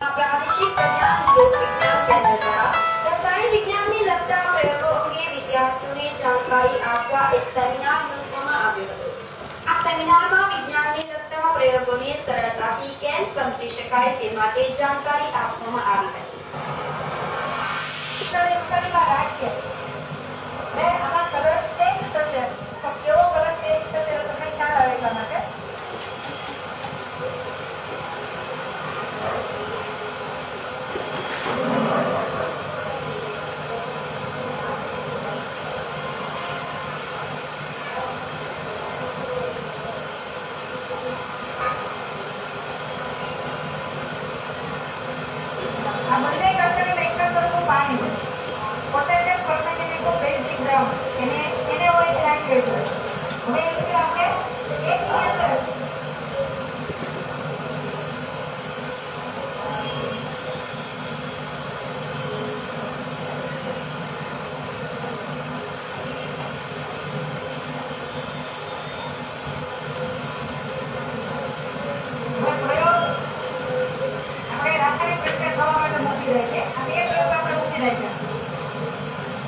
પ્રાદેશિક કલ્યાણ લોક વિજ્ઞાન કેન્દ્ર દ્વારા રસાયણ વિજ્ઞાનને લગતા પ્રયોગો અંગે વિદ્યાર્થીઓને જાણકારી આપવા એક સેમિનાર યોજવામાં આવ્યો હતો. આ સેમિનારમાં વિજ્ઞાનને લગતા પ્રયોગોને સરળતાથી કેમ સમજી શકાય તે માટે જાણકારી આપવામાં આવી હતી.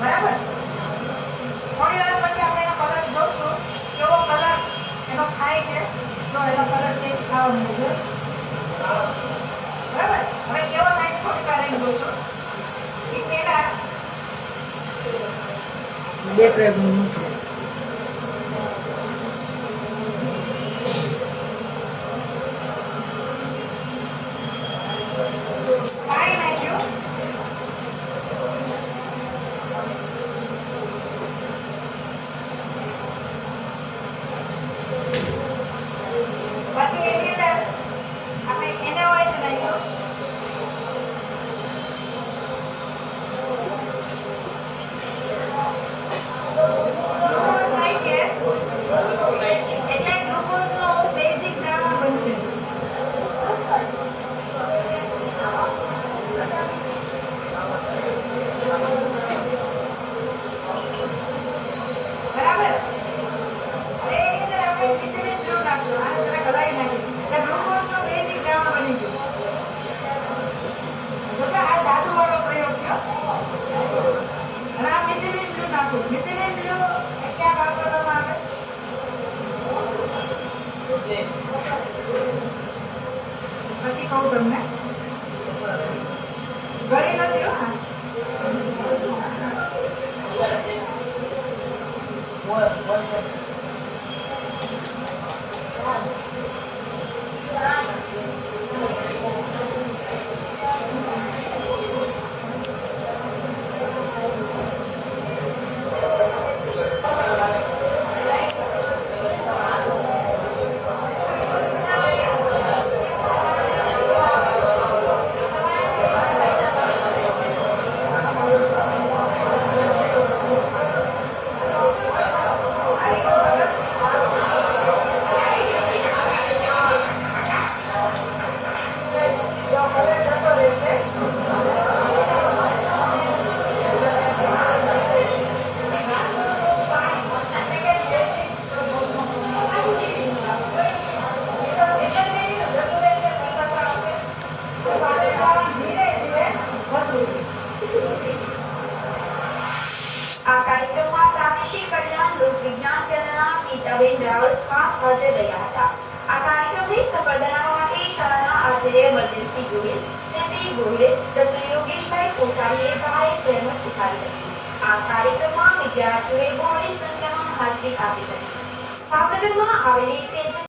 બરાબર, થોડી વાર પછી આપણે એનો કલર જોશું કેવો કલર એનો થાય છે, તો એનો કલર ચેન્જ થવા માંડે. બરાબર, હવે કેવો થાય થોડી વાર એને જોશું. એ પહેલા બે પ્રયોગ મૂકીએ. પછી કહું તમને ગળી નથી. આ કાર્યક્રમમાં પ્રાદેશિક કલ્યાણ લોક વિજ્ઞાન કેન્દ્રના ગીતાબેન રાવળ ખાસ હાજર રહ્યા હતા. આ કાર્યક્રમને સફળ બનાવવા માટે શાળાના આચાર્ય મરજનસિંહ ગોહિલ, જેપી ગોહિલ, ડોક્ટર યોગેશભાઈ કોઠારીએ ભારે જહેમત ઉઠાવી હતી. આ કાર્યક્રમમાં વિદ્યાર્થીઓએ બહોળી સંખ્યામાં હાજરી આપી હતી. ભાવનગરમાં આવેલી